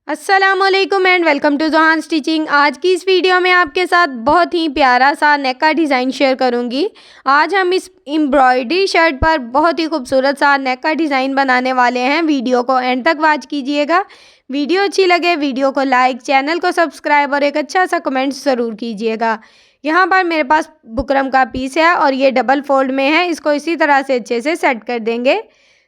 अस्सलामुअलैकुम and welcome to ज़ोहान stitching. आज की इस वीडियो में आपके साथ बहुत ही प्यारा सा नेक का डिज़ाइन शेयर करूंगी। आज हम इस एम्ब्रॉयडरी शर्ट पर बहुत ही खूबसूरत सा नेक का डिज़ाइन बनाने वाले हैं। वीडियो को एंड तक वॉच कीजिएगा। वीडियो अच्छी लगे वीडियो को लाइक, चैनल को सब्सक्राइब और एक अच्छा सा कमेंट ज़रूर कीजिएगा। यहाँ पर मेरे पास बुकरम का पीस है और ये डबल फोल्ड में है। इसको इसी तरह से अच्छे से सेट कर देंगे।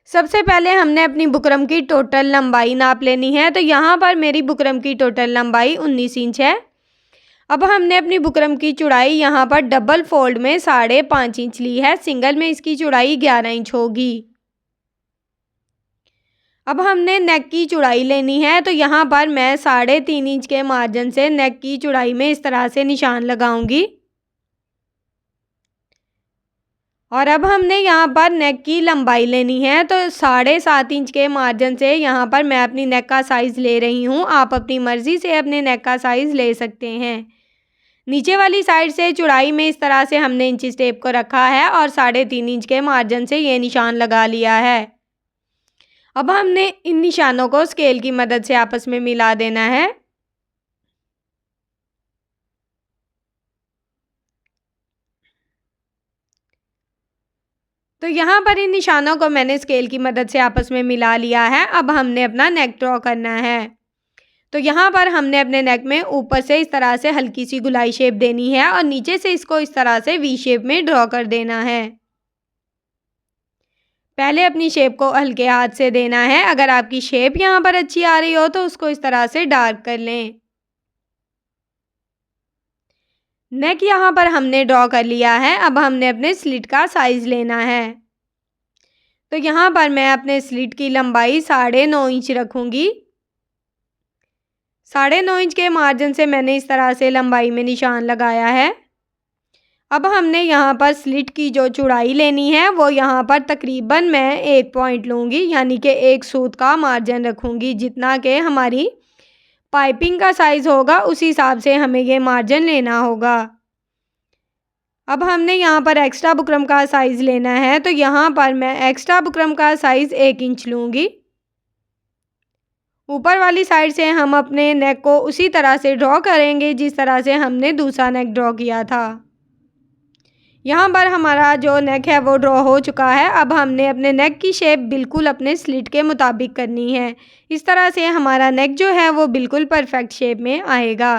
सबसे पहले हमने अपनी बुकरम की टोटल लंबाई नाप लेनी है। तो यहाँ पर मेरी बुकरम की टोटल लंबाई 19 इंच है। अब हमने अपनी बुकरम की चौड़ाई यहाँ पर डबल फोल्ड में 5.5 इंच ली है। सिंगल में इसकी चौड़ाई 11 इंच होगी। अब हमने नेक की चौड़ाई लेनी है। तो यहाँ पर मैं 3.5 इंच के मार्जिन से नेक की चौड़ाई में इस तरह से निशान लगाऊंगी। और अब हमने यहाँ पर नेक की लंबाई लेनी है। तो 7.5 इंच के मार्जिन से यहाँ पर मैं अपनी नेक का साइज़ ले रही हूँ। आप अपनी मर्ज़ी से अपने नेक का साइज़ ले सकते हैं। नीचे वाली साइड से चौड़ाई में इस तरह से हमने इंची टेप को रखा है और 3.5 इंच के मार्जिन से ये निशान लगा लिया है। अब हमने इन निशानों को स्केल की मदद से आपस में मिला देना है। तो यहाँ पर इन निशानों को मैंने स्केल की मदद से आपस में मिला लिया है। अब हमने अपना नेक ड्रॉ करना है। तो यहाँ पर हमने अपने नेक में ऊपर से इस तरह से हल्की सी गुलाई शेप देनी है और नीचे से इसको इस तरह से वी शेप में ड्रॉ कर देना है। पहले अपनी शेप को हल्के हाथ से देना है। अगर आपकी शेप यहाँ पर अच्छी आ रही हो तो उसको इस तरह से डार्क कर लें। नेक यहाँ पर हमने ड्रॉ कर लिया है। अब हमने अपने स्लिट का साइज़ लेना है। तो यहाँ पर मैं अपने स्लिट की लंबाई 9.5 इंच रखूँगी। 9.5 इंच के मार्जिन से मैंने इस तरह से लंबाई में निशान लगाया है। अब हमने यहाँ पर स्लिट की जो चौड़ाई लेनी है वो यहाँ पर तकरीबन मैं 1 पॉइंट लूँगी, यानी कि 1 सूत का मार्जिन रखूँगी। जितना कि हमारी पाइपिंग का साइज़ होगा उस हिसाब से हमें ये मार्जिन लेना होगा। अब हमने यहाँ पर एक्स्ट्रा बुकरम का साइज़ लेना है। तो यहाँ पर मैं एक्स्ट्रा बुकरम का साइज़ 1 इंच लूँगी। ऊपर वाली साइड से हम अपने नेक को उसी तरह से ड्रॉ करेंगे जिस तरह से हमने दूसरा नेक ड्रॉ किया था। यहाँ पर हमारा जो नेक है वो ड्रॉ हो चुका है। अब हमने अपने नेक की शेप बिल्कुल अपने स्लिट के मुताबिक करनी है। इस तरह से हमारा नेक जो है वो बिल्कुल परफेक्ट शेप में आएगा।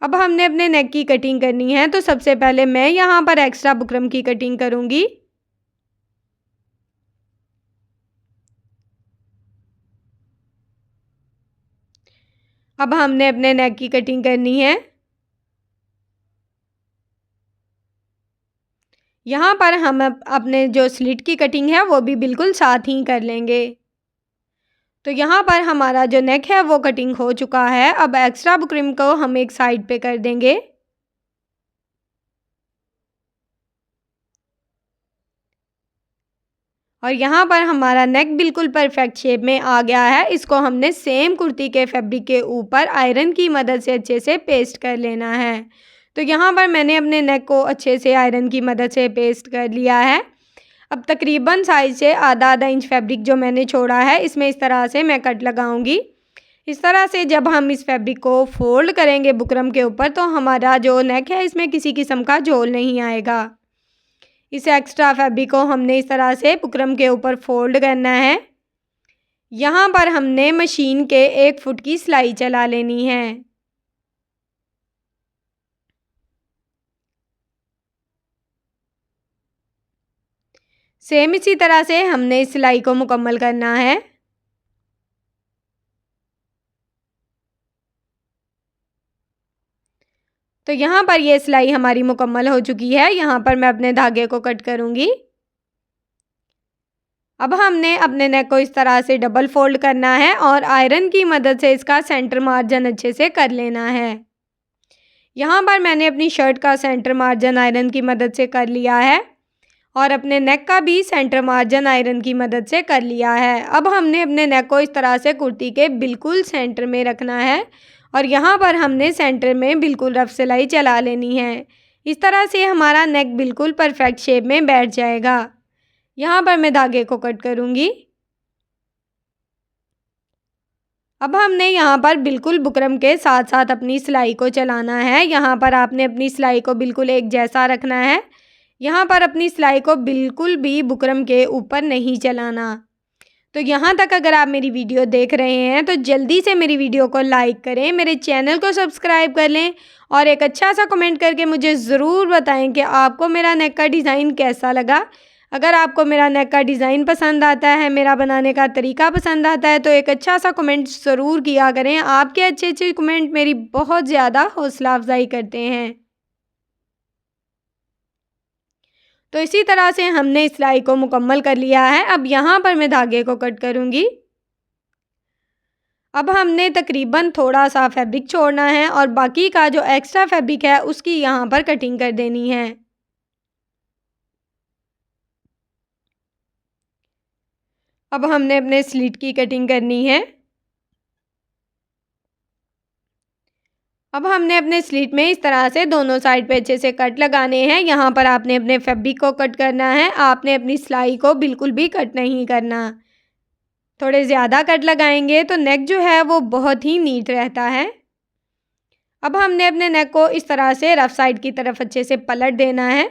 अब हमने अपने नेक की कटिंग करनी है। तो सबसे पहले मैं यहाँ पर एक्स्ट्रा बुकरम की कटिंग करूँगी। अब हमने अपने नेक की कटिंग करनी है। यहाँ पर हम अपने जो स्लिट की कटिंग है वो भी बिल्कुल साथ ही कर लेंगे। तो यहाँ पर हमारा जो नेक है वो कटिंग हो चुका है। अब एक्स्ट्रा बुकरम को हम एक साइड पे कर देंगे। और यहाँ पर हमारा नेक बिल्कुल परफेक्ट शेप में आ गया है। इसको हमने सेम कुर्ती के फैब्रिक के ऊपर आयरन की मदद से अच्छे से पेस्ट कर लेना है। तो यहाँ पर मैंने अपने नेक को अच्छे से आयरन की मदद से पेस्ट कर लिया है। अब तकरीबन साइज से आधा इंच फैब्रिक जो मैंने छोड़ा है इसमें इस तरह से मैं कट लगाऊंगी। इस तरह से जब हम इस फैब्रिक को फोल्ड करेंगे बुकरम के ऊपर तो हमारा जो नेक है इसमें किसी किस्म का झोल नहीं आएगा। इस एक्स्ट्रा फैब्रिक को हमने इस तरह से बुकरम के ऊपर फोल्ड करना है। यहाँ पर हमने मशीन के 1 फुट की सिलाई चला लेनी है। सेम इसी तरह से हमने इस सिलाई को मुकम्मल करना है। तो यहाँ पर ये सिलाई हमारी मुकम्मल हो चुकी है। यहाँ पर मैं अपने धागे को कट करूँगी। अब हमने अपने नेक को इस तरह से डबल फोल्ड करना है और आयरन की मदद से इसका सेंटर मार्जिन अच्छे से कर लेना है। यहाँ पर मैंने अपनी शर्ट का सेंटर मार्जिन आयरन की मदद से कर लिया है और अपने नेक का भी सेंटर मार्जिन आयरन की मदद से कर लिया है। अब हमने अपने नेक को इस तरह से कुर्ती के बिल्कुल सेंटर में रखना है और यहाँ पर हमने सेंटर में बिल्कुल रफ सिलाई चला लेनी है। इस तरह से हमारा नेक बिल्कुल परफेक्ट शेप में बैठ जाएगा। यहाँ पर मैं धागे को कट करूँगी। अब हमने यहाँ पर बिल्कुल बुकरम के साथ साथ अपनी सिलाई को चलाना है। यहाँ पर आपने अपनी सिलाई को बिल्कुल एक जैसा रखना है। यहाँ पर अपनी सिलाई को बिल्कुल भी बुकरम के ऊपर नहीं चलाना। तो यहाँ तक अगर आप मेरी वीडियो देख रहे हैं तो जल्दी से मेरी वीडियो को लाइक करें, मेरे चैनल को सब्सक्राइब कर लें और एक अच्छा सा कमेंट करके मुझे ज़रूर बताएं कि आपको मेरा नेक का डिज़ाइन कैसा लगा। अगर आपको मेरा नेक का डिज़ाइन पसंद आता है, मेरा बनाने का तरीका पसंद आता है, तो एक अच्छा सा कमेंट ज़रूर किया करें। आपके अच्छे अच्छे कमेंट मेरी बहुत ज़्यादा हौसला अफजाई करते हैं। तो इसी तरह से हमने सिलाई को मुकम्मल कर लिया है। अब यहाँ पर मैं धागे को कट करूँगी। अब हमने तकरीबन थोड़ा सा फैब्रिक छोड़ना है और बाकी का जो एक्स्ट्रा फैब्रिक है उसकी यहाँ पर कटिंग कर देनी है। अब हमने अपने स्लिट की कटिंग करनी है। अब हमने अपने स्लिट में इस तरह से दोनों साइड पे अच्छे से कट लगाने हैं। यहाँ पर आपने अपने फैब्रिक को कट करना है, आपने अपनी सिलाई को बिल्कुल भी कट नहीं करना। थोड़े ज़्यादा कट लगाएंगे तो नेक जो है वो बहुत ही नीट रहता है। अब हमने अपने नेक को इस तरह से रफ साइड की तरफ अच्छे से पलट देना है।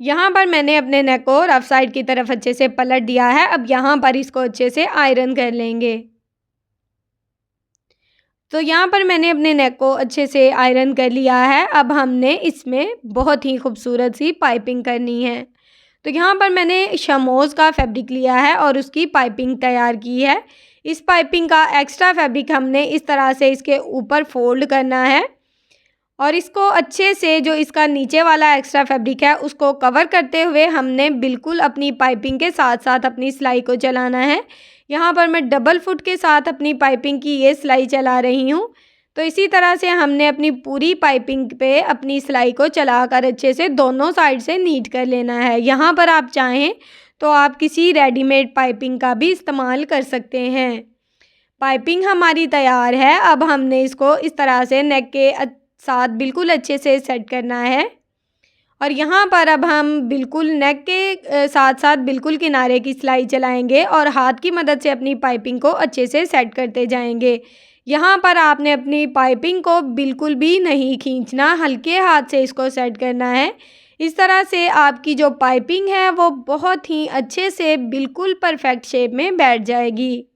यहाँ पर मैंने अपने नेक को रफ साइड की तरफ अच्छे से पलट दिया है। अब यहाँ पर इसको अच्छे से आयरन कर लेंगे। तो यहाँ पर मैंने अपने नेक को अच्छे से आयरन कर लिया है। अब हमने इसमें बहुत ही खूबसूरत सी पाइपिंग करनी है। तो यहाँ पर मैंने शमोज़ का फैब्रिक लिया है और उसकी पाइपिंग तैयार की है। इस पाइपिंग का एक्स्ट्रा फैब्रिक हमने इस तरह से इसके ऊपर फोल्ड करना है और इसको अच्छे से जो इसका नीचे वाला एक्स्ट्रा फैब्रिक है उसको कवर करते हुए हमने बिल्कुल अपनी पाइपिंग के साथ साथ अपनी सिलाई को चलाना है। यहाँ पर मैं डबल फुट के साथ अपनी पाइपिंग की ये सिलाई चला रही हूँ। तो इसी तरह से हमने अपनी पूरी पाइपिंग पे अपनी सिलाई को चलाकर अच्छे से दोनों साइड से नीट कर लेना है। यहाँ पर आप चाहें तो आप किसी रेडीमेड पाइपिंग का भी इस्तेमाल कर सकते हैं। पाइपिंग हमारी तैयार है। अब हमने इसको इस तरह से नेक के साथ बिल्कुल अच्छे से सेट करना है और यहाँ पर अब हम बिल्कुल नेक के साथ साथ बिल्कुल किनारे की सिलाई चलाएंगे और हाथ की मदद से अपनी पाइपिंग को अच्छे से सेट करते जाएंगे। यहाँ पर आपने अपनी पाइपिंग को बिल्कुल भी नहीं खींचना, हल्के हाथ से इसको सेट करना है। इस तरह से आपकी जो पाइपिंग है वो बहुत ही अच्छे से बिल्कुल परफेक्ट शेप में बैठ जाएगी।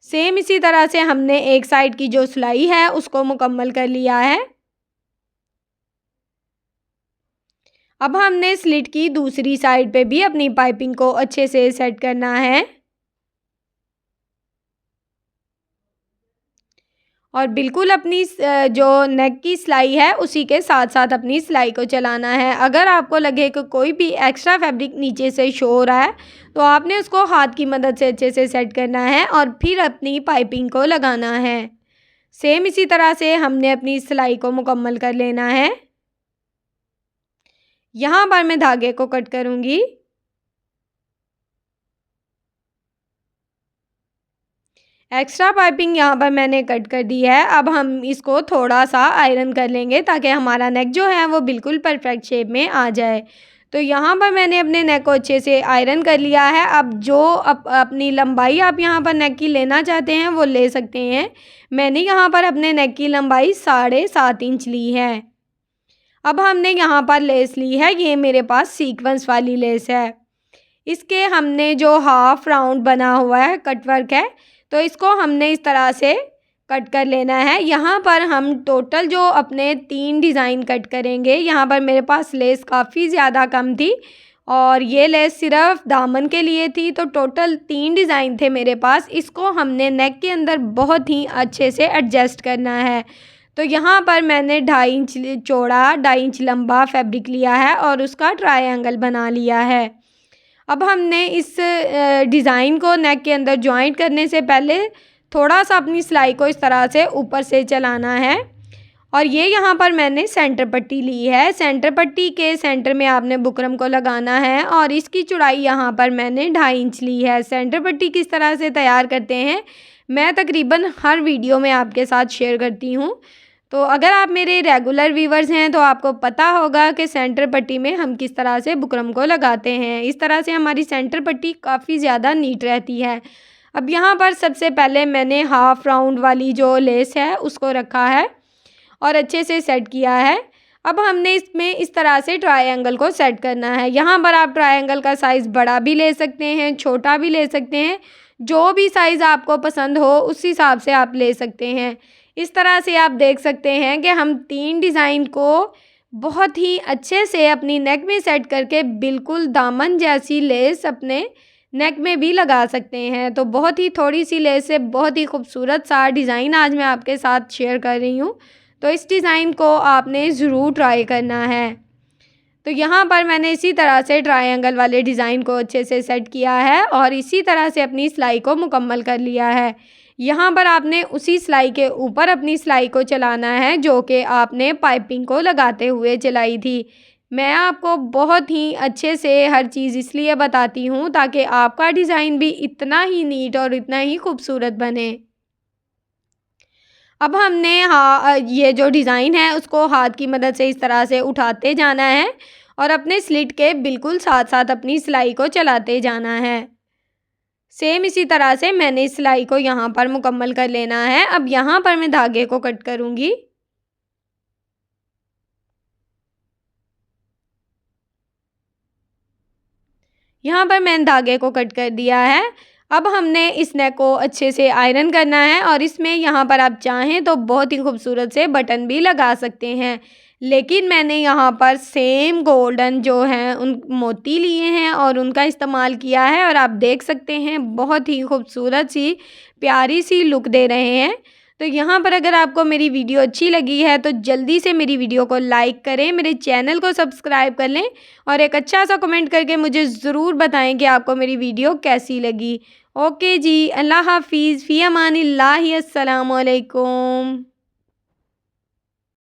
सेम इसी तरह से हमने एक साइड की जो सिलाई है उसको मुकम्मल कर लिया है। अब हमने स्लिट की दूसरी साइड पे भी अपनी पाइपिंग को अच्छे से सेट करना है और बिल्कुल अपनी जो नेक की सिलाई है उसी के साथ साथ अपनी सिलाई को चलाना है। अगर आपको लगे कि कोई भी एक्स्ट्रा फैब्रिक नीचे से शो हो रहा है तो आपने उसको हाथ की मदद से अच्छे से सेट करना है और फिर अपनी पाइपिंग को लगाना है। सेम इसी तरह से हमने अपनी सिलाई को मुकम्मल कर लेना है। यहाँ पर मैं धागे को कट करूँगी। एक्स्ट्रा पाइपिंग यहाँ पर मैंने कट कर दी है। अब हम इसको थोड़ा सा आयरन कर लेंगे ताकि हमारा नेक जो है वो बिल्कुल परफेक्ट शेप में आ जाए। तो यहाँ पर मैंने अपने नेक को अच्छे से आयरन कर लिया है। अब जो अपनी लंबाई आप यहाँ पर नेक की लेना चाहते हैं वो ले सकते हैं। मैंने यहाँ पर अपने नेक की लंबाई 7.5 इंच ली है। अब हमने यहाँ पर लेस ली है, ये मेरे पास सीक्वेंस वाली लेस है। इसके हमने जो हाफ राउंड बना हुआ है कटवर्क है तो इसको हमने इस तरह से कट कर लेना है। यहाँ पर हम टोटल जो अपने 3 डिज़ाइन कट करेंगे। यहाँ पर मेरे पास लेस काफ़ी ज़्यादा कम थी और ये लेस सिर्फ दामन के लिए थी, तो टोटल 3 डिज़ाइन थे मेरे पास। इसको हमने नेक के अंदर बहुत ही अच्छे से एडजस्ट करना है। तो यहाँ पर मैंने 2.5 इंच चौड़ा 2.5 इंच लंबा फैब्रिक लिया है और उसका ट्रायंगल बना लिया है। अब हमने इस डिज़ाइन को नेक के अंदर जॉइंट करने से पहले थोड़ा सा अपनी सिलाई को इस तरह से ऊपर से चलाना है और ये यहाँ पर मैंने सेंटर पट्टी ली है। सेंटर पट्टी के सेंटर में आपने बुकरम को लगाना है और इसकी चौड़ाई यहाँ पर मैंने 2.5 इंच ली है। सेंटर पट्टी किस तरह से तैयार करते हैं मैं तकरीबन हर वीडियो में आपके साथ शेयर करती हूँ। तो अगर आप मेरे रेगुलर व्यूवर्स हैं तो आपको पता होगा कि सेंटर पट्टी में हम किस तरह से बुकरम को लगाते हैं। इस तरह से हमारी सेंटर पट्टी काफ़ी ज़्यादा नीट रहती है। अब यहाँ पर सबसे पहले मैंने हाफ़ राउंड वाली जो लेस है उसको रखा है और अच्छे से सेट किया है। अब हमने इसमें इस तरह से ट्रायंगल को सेट करना है। यहाँ पर आप ट्रायंगल का साइज़ बड़ा भी ले सकते हैं, छोटा भी ले सकते हैं, जो भी साइज़ आपको पसंद हो उस हिसाब से आप ले सकते हैं। इस तरह से आप देख सकते हैं कि हम 3 डिज़ाइन को बहुत ही अच्छे से अपनी नेक में सेट करके बिल्कुल दामन जैसी लेस अपने नेक में भी लगा सकते हैं। तो बहुत ही थोड़ी सी लेस से बहुत ही खूबसूरत सा डिज़ाइन आज मैं आपके साथ शेयर कर रही हूँ। तो इस डिज़ाइन को आपने ज़रूर ट्राई करना है। तो यहाँ पर मैंने इसी तरह से ट्रायंगल वाले डिज़ाइन को अच्छे से सेट किया है और इसी तरह से अपनी सिलाई को मुकम्मल कर लिया है। यहाँ पर आपने उसी सिलाई के ऊपर अपनी सिलाई को चलाना है जो कि आपने पाइपिंग को लगाते हुए चलाई थी। मैं आपको बहुत ही अच्छे से हर चीज़ इसलिए बताती हूँ ताकि आपका डिज़ाइन भी इतना ही नीट और इतना ही खूबसूरत बने। अब हमने ये जो डिज़ाइन है उसको हाथ की मदद से इस तरह से उठाते जाना है और अपने स्लिट के बिल्कुल साथ साथ अपनी सिलाई को चलाते जाना है। सेम इसी तरह से मैंने इस सिलाई को यहाँ पर मुकम्मल कर लेना है। अब यहाँ पर मैं धागे को कट करूँगी। यहाँ पर मैंने धागे को कट कर दिया है। अब हमने इस नेक को अच्छे से आयरन करना है और इसमें यहाँ पर आप चाहें तो बहुत ही खूबसूरत से बटन भी लगा सकते हैं, लेकिन मैंने यहाँ पर सेम गोल्डन जो हैं उन मोती लिए हैं और उनका इस्तेमाल किया है और आप देख सकते हैं बहुत ही खूबसूरत सी प्यारी सी लुक दे रहे हैं। तो यहाँ पर अगर आपको मेरी वीडियो अच्छी लगी है तो जल्दी से मेरी वीडियो को लाइक करें, मेरे चैनल को सब्सक्राइब कर लें और एक अच्छा सा कमेंट करके मुझे ज़रूर बताएं कि आपको मेरी वीडियो कैसी लगी। ओके जी, अल्लाह हाफिज़, फ़ी अमानिल्लाहि, अस्सलामु अलैकुम।